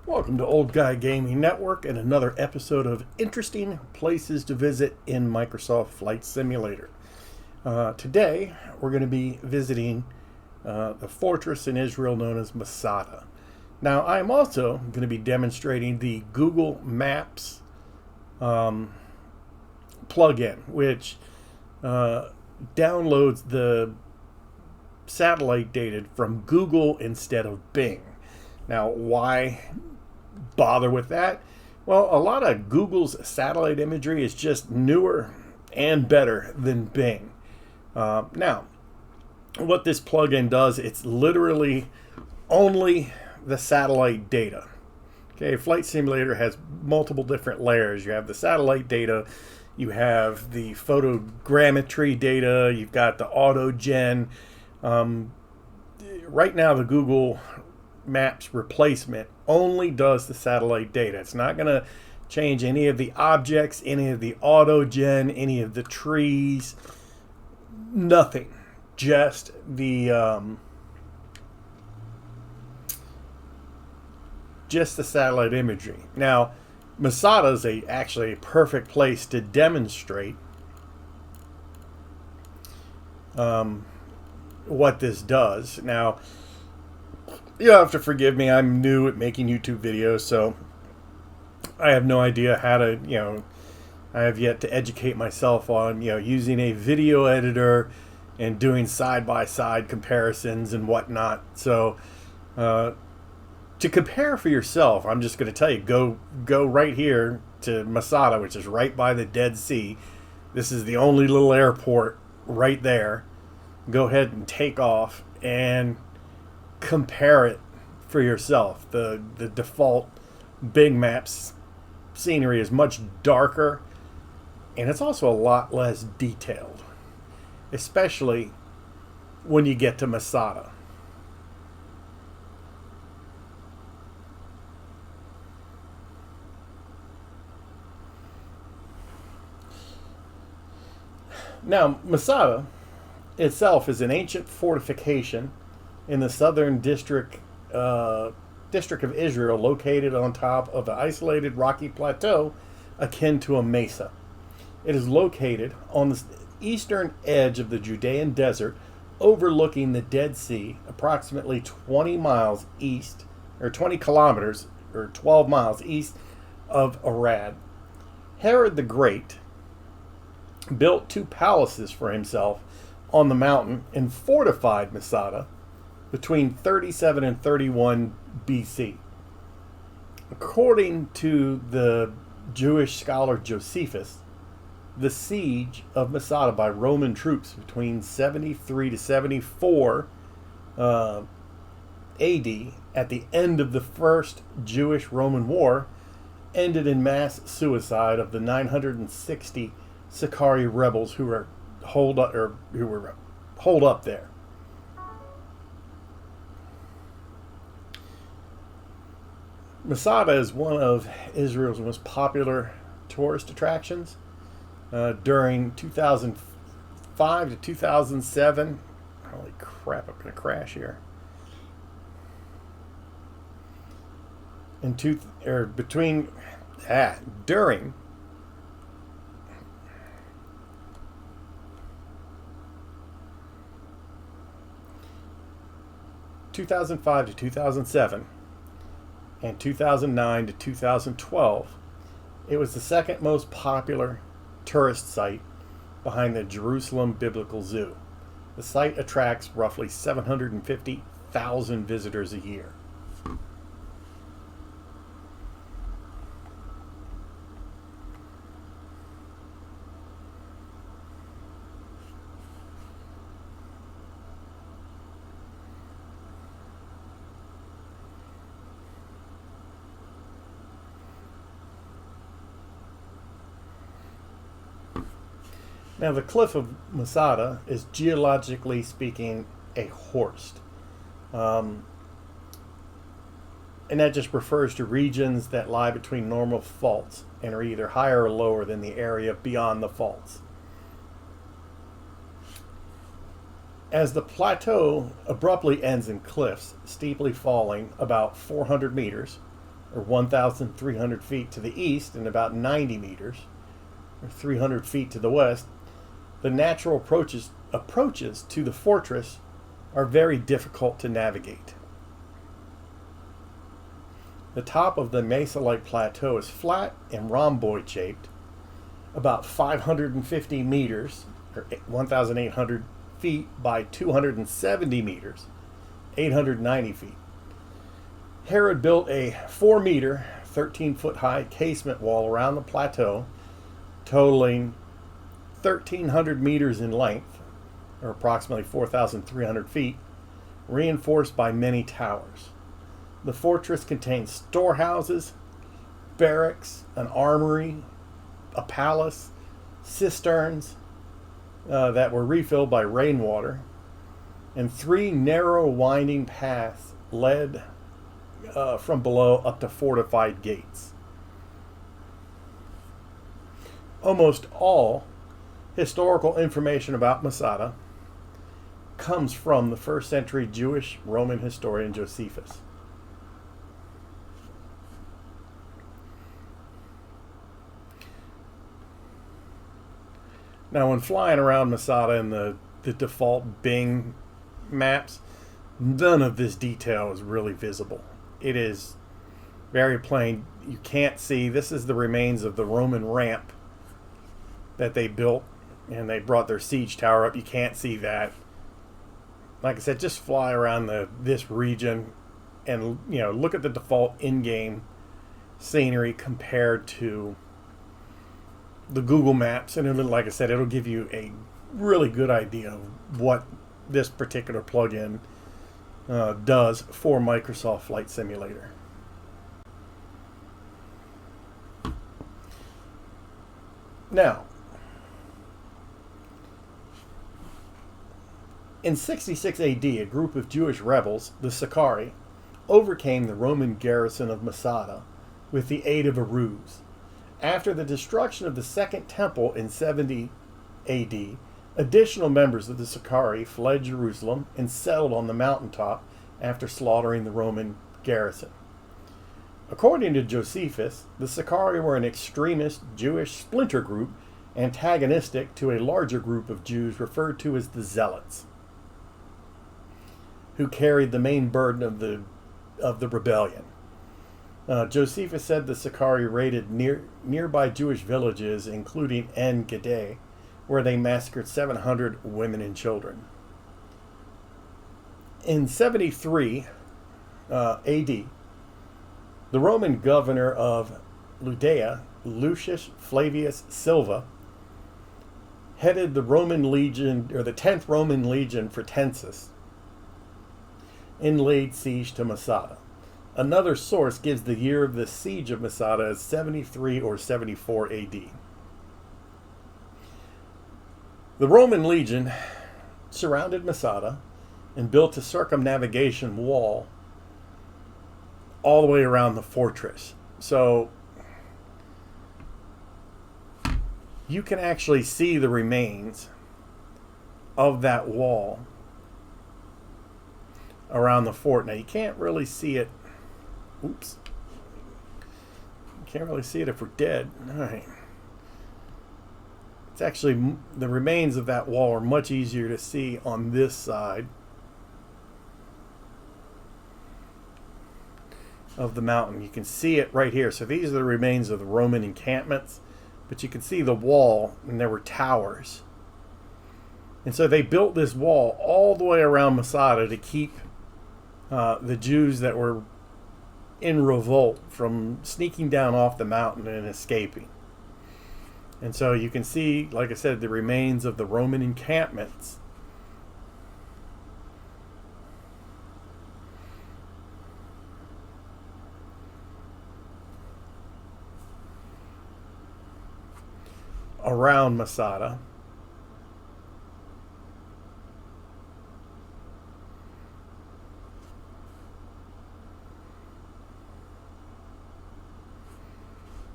Welcome to Old Guy Gaming Network and another episode of Interesting Places to Visit in Microsoft Flight Simulator. Today, we're going to be visiting the fortress in Israel known as Masada. Now, I'm also going to be demonstrating the Google Maps plugin, which downloads the satellite data from Google instead of Bing. Now, why bother with that? Well, a lot of Google's satellite imagery is just newer and better than Bing. Now, what this plugin does, it's literally only the satellite data. Okay, Flight Simulator has multiple different layers. You have the satellite data, you have the photogrammetry data, you've got the auto gen. Right now, the Google Maps replacement only does the satellite data. It's not going to change any of the objects, any of the auto gen, any of the trees, nothing. Just the satellite imagery. Now, Masada is actually a perfect place to demonstrate what this does. Now, you'll have to forgive me. I'm new at making YouTube videos, so I have no idea how to, I have yet to educate myself on, using a video editor and doing side-by-side comparisons and whatnot. So, to compare for yourself, I'm just going to tell you, go right here to Masada, which is right by the Dead Sea. This is the only little airport right there. Go ahead and take off and compare it for yourself. The default Bing Maps scenery is much darker, and it's also a lot less detailed, especially when you get to Masada. Now, Masada itself is an ancient fortification in the southern district of Israel, located on top of an isolated rocky plateau akin to a mesa. It is located on the eastern edge of the Judean desert, overlooking the Dead Sea, approximately 20 miles east, or 20 kilometers, or 12 miles east of Arad. Herod the Great built 2 palaces for himself on the mountain and fortified Masada between 37 and 31 BC. According to the Jewish scholar Josephus, the siege of Masada by Roman troops between 73 to 74 AD, at the end of the First Jewish-Roman War, ended in mass suicide of the 960 Sicarii rebels who were holed up there. Masada is one of Israel's most popular tourist attractions. During 2005 to 2007, holy crap, I'm going to crash here. During 2005 to 2007 and 2009 to 2012, it was the second most popular tourist site behind the Jerusalem Biblical Zoo. The site attracts roughly 750,000 visitors a year. Now, the cliff of Masada is, geologically speaking, a horst. And that just refers to regions that lie between normal faults and are either higher or lower than the area beyond the faults. As the plateau abruptly ends in cliffs, steeply falling about 400 meters, or 1,300 feet to the east, and about 90 meters, or 300 feet to the west, the natural approaches to the fortress are very difficult to navigate. The top of the mesa-like plateau is flat and rhomboid shaped, about 550 meters, or 1,800 feet by 270 meters, 890 feet. Herod built a 4-meter, 13-foot high casement wall around the plateau, totaling 1,300 meters in length, or approximately 4,300 feet, reinforced by many towers. The fortress contains storehouses, barracks, an armory, a palace, cisterns that were refilled by rainwater, and 3 narrow winding paths led from below up to fortified gates. Almost all historical information about Masada comes from the 1st century Jewish Roman historian Josephus. Now, when flying around Masada in the default Bing maps, none of this detail is really visible. It is very plain. You can't see. This is the remains of the Roman ramp that they built, and they brought their siege tower up. You can't see that. Like I said, just fly around this region and look at the default in-game scenery compared to the Google Maps, and like I said, it'll give you a really good idea of what this particular plugin does for Microsoft Flight Simulator. Now, in 66 AD, a group of Jewish rebels, the Sicarii, overcame the Roman garrison of Masada with the aid of a ruse. After the destruction of the Second Temple in 70 AD, additional members of the Sicarii fled Jerusalem and settled on the mountaintop after slaughtering the Roman garrison. According to Josephus, the Sicarii were an extremist Jewish splinter group antagonistic to a larger group of Jews referred to as the Zealots, who carried the main burden of the rebellion. Josephus said the Sicarii raided nearby Jewish villages, including En Gedi, where they massacred 700 women and children. In 73 AD, the Roman governor of Judea, Lucius Flavius Silva, headed the Roman legion, or the 10th Roman legion Fretensis, and laid siege to Masada. Another source gives the year of the siege of Masada as 73 or 74 AD. The Roman legion surrounded Masada and built a circumnavigation wall all the way around the fortress. So you can actually see the remains of that wall around the fort. Now, you can't really see it. Oops. You can't really see it if we're dead. All right. It's actually, the remains of that wall are much easier to see on this side of the mountain. You can see it right here. So these are the remains of the Roman encampments, but you can see the wall, and there were towers. And so they built this wall all the way around Masada to keep the Jews that were in revolt from sneaking down off the mountain and escaping. And so you can see, like I said, the remains of the Roman encampments. Around Masada.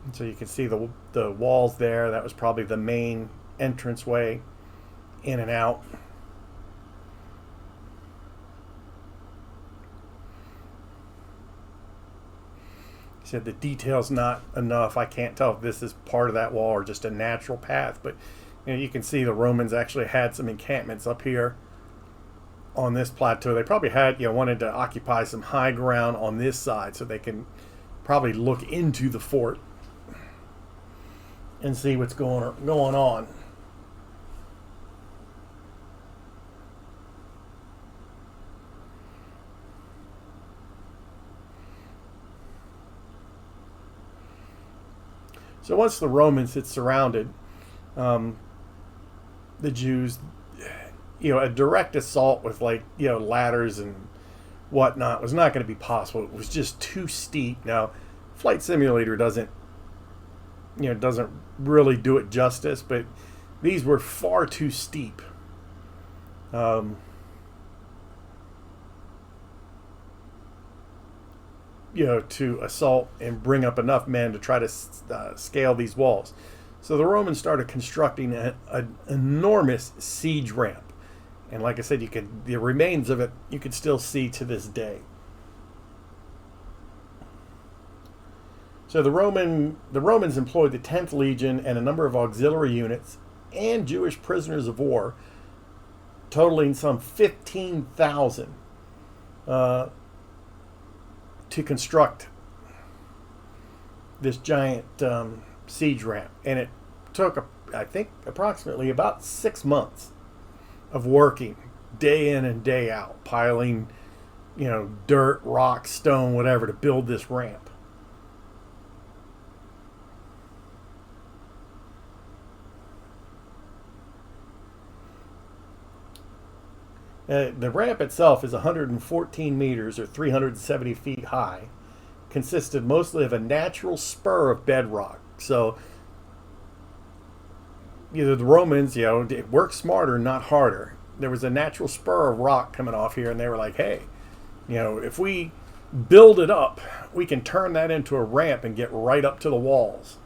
And so you can see the walls there. That was probably the main entranceway in and out. He said the detail's not enough. I can't tell if this is part of that wall or just a natural path. But you can see the Romans actually had some encampments up here on this plateau. They probably had, wanted to occupy some high ground on this side so they can probably look into the fort and see what's going on. So once the Romans had surrounded the Jews, a direct assault with ladders and whatnot was not going to be possible. It was just too steep. Now, Flight Simulator doesn't really do it justice, but these were far too steep. To assault and bring up enough men to try to scale these walls. So the Romans started constructing an enormous siege ramp. And like I said, the remains of it you could still see to this day. So the Romans employed the 10th Legion and a number of auxiliary units and Jewish prisoners of war, totaling some 15,000, to construct this giant siege ramp. And it took, I think, approximately about 6 months of working day in and day out, piling, dirt, rock, stone, whatever, to build this ramp. The ramp itself is 114 meters or 370 feet high, consisted mostly of a natural spur of bedrock. So the Romans, it worked smarter, not harder. There was a natural spur of rock coming off here, and they were like, hey, if we build it up, we can turn that into a ramp and get right up to the walls.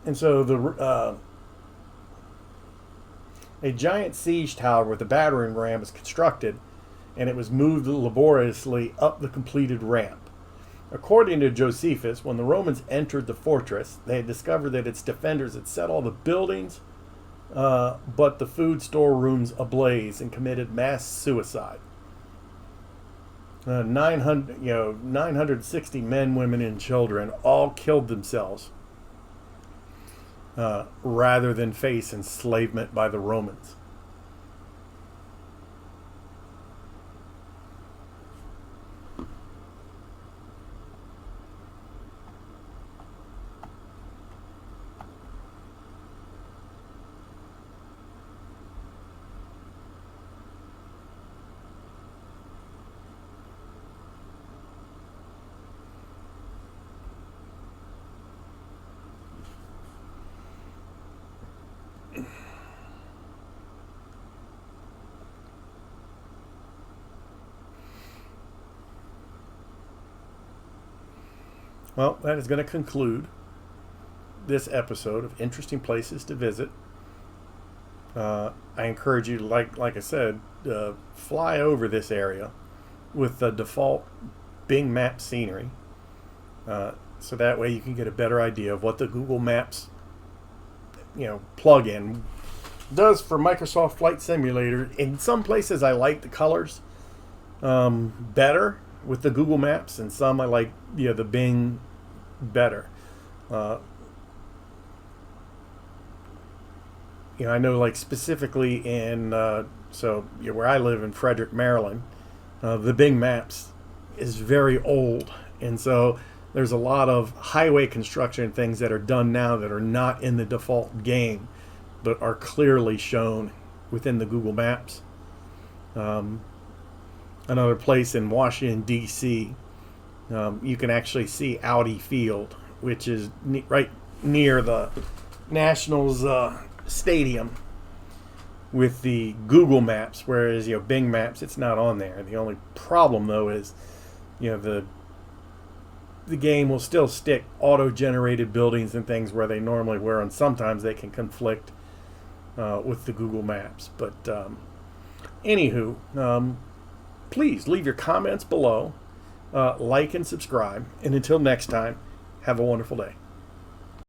And so a giant siege tower with a battering ram was constructed, and it was moved laboriously up the completed ramp. According to Josephus, when the Romans entered the fortress, they had discovered that its defenders had set all the buildings but the food storerooms ablaze and committed mass suicide. 960 men, women, and children all killed themselves rather than face enslavement by the Romans. Well, that is going to conclude this episode of Interesting Places to Visit. I encourage you to, like I said, fly over this area with the default Bing Map scenery. So that way you can get a better idea of what the Google Maps plug-in does for Microsoft Flight Simulator. In some places I like the colors better with the Google Maps, and some I like the Bing better. I know specifically in where I live in Frederick, Maryland, the Bing Maps is very old, and so there's a lot of highway construction things that are done now that are not in the default game but are clearly shown within the Google Maps. Another place in Washington, D.C., you can actually see Audi Field, which is right near the Nationals stadium with the Google Maps, whereas Bing Maps, it's not on there. The only problem though is the game will still stick auto-generated buildings and things where they normally were, and sometimes they can conflict with the Google Maps. But Anywho, please leave your comments below, like and subscribe, and until next time, have a wonderful day.